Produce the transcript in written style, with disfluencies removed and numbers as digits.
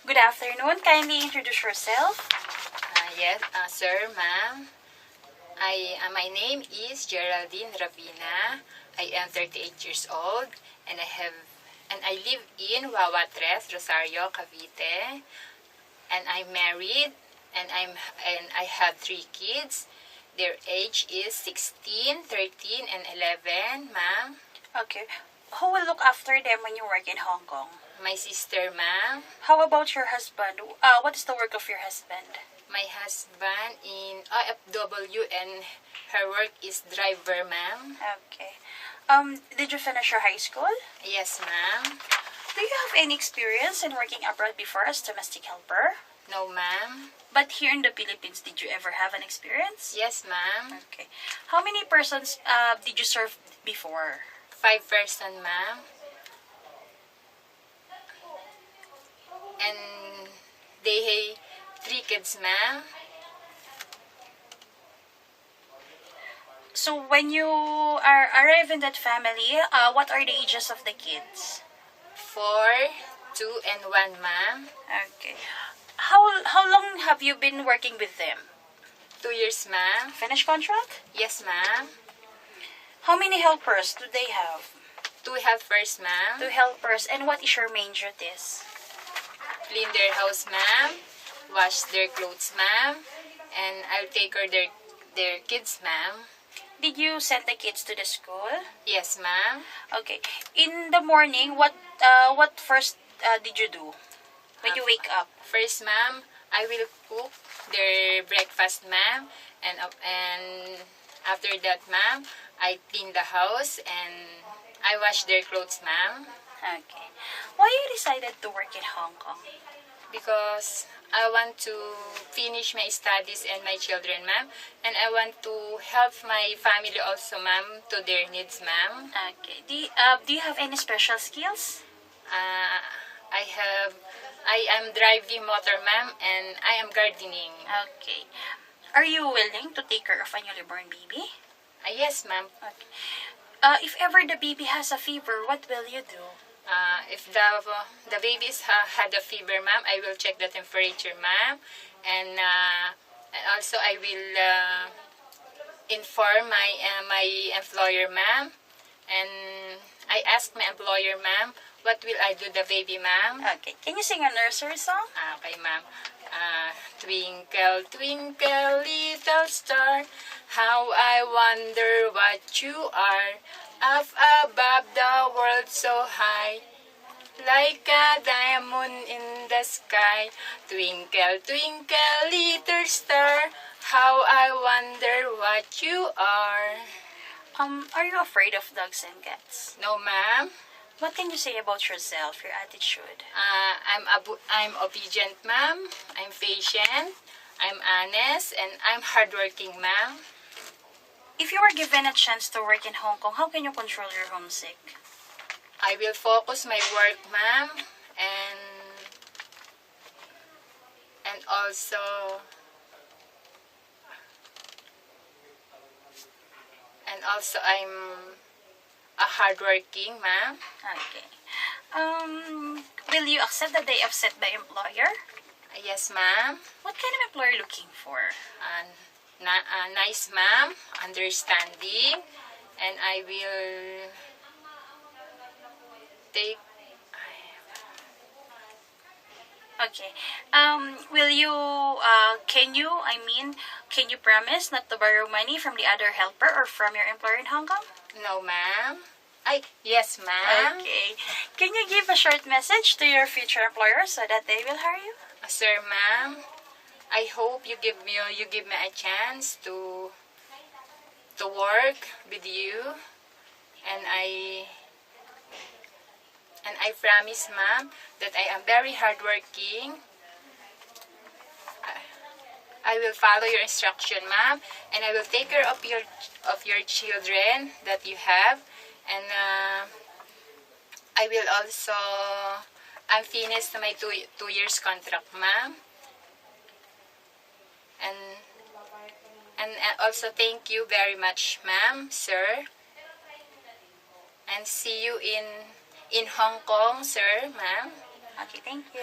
Good afternoon. Kindly introduce yourself. Yes, sir, ma'am. My name is Geraldine Ravina. I am 38 years old, and I live in Wawatres, Rosario, Cavite. And I'm married, and I have 3 kids. Their age is 16, 13, and 11, ma'am. Okay. Who will look after them when you work in Hong Kong? My sister, ma'am. How about your husband? What is the work of your husband? My husband in OFW, and her work is driver, ma'am. Okay. Did you finish your high school? Yes, ma'am. Do you have any experience in working abroad before as domestic helper? No, ma'am. But here in the Philippines, did you ever have an experience? Yes, ma'am. Okay. How many persons did you serve before? 5 person, ma'am. And they 3 kids, ma'am. So when you arrive in that family, what are the ages of the kids? 4, 2, and 1, ma'am. Okay. How long have you been working with them? 2 years, ma'am. Finish contract? Yes, ma'am. How many helpers do they have? 2 helpers, ma'am. 2 helpers. And what is your main duties? Clean their house, ma'am. Wash their clothes, ma'am. And I'll take care their kids, ma'am. Did you send the kids to the school? Yes, ma'am. Okay. In the morning, what first did you do when you wake up? First, ma'am, I will cook their breakfast, ma'am. And after that, ma'am, I clean the house and I wash their clothes, ma'am. Okay. Why you decided to work in Hong Kong? Because I want to finish my studies and my children, ma'am. And I want to help my family also, ma'am, to their needs, ma'am. Okay. Do you have any special skills? I am driving motor, ma'am, and I am gardening. Okay. Are you willing to take care of a newly born baby? Yes, ma'am. Okay. If ever the baby has a fever, what will you do? If the babies had a fever, ma'am, I will check the temperature, ma'am, and also I will inform my employer, ma'am, and I ask my employer, ma'am, what will I do the baby, ma'am? Okay. Can you sing a nursery song? Okay, ma'am. Twinkle, twinkle, little star, how I wonder what you are. Up above the world so high, like a diamond in the sky. Twinkle, twinkle, little star, how I wonder what you are. Are you afraid of dogs and cats? No, ma'am. What can you say about yourself, your attitude? I'm obedient, ma'am. I'm patient. I'm honest, and I'm hardworking, ma'am. If you were given a chance to work in Hong Kong, how can you control your homesick? I will focus my work, ma'am, and also I'm a hardworking, ma'am. Okay. Will you accept the day offset by employer? Yes, ma'am. What kind of employer are you looking for? Nice, ma'am, understanding, and I will take. Okay. Will you? Can you promise not to borrow money from the other helper or from your employer in Hong Kong? No, ma'am. Yes, ma'am. Okay. Can you give a short message to your future employer so that they will hire you? Sir, ma'am, I hope you give me a chance to work with you, and I promise, ma'am, that I am very hardworking. I will follow your instruction, ma'am, and I will take care of your children that you have, and I will also. I'm finished my 2 years contract, ma'am. And also thank you very much, ma'am, sir. And see you in Hong Kong, sir, ma'am. Okay, thank you.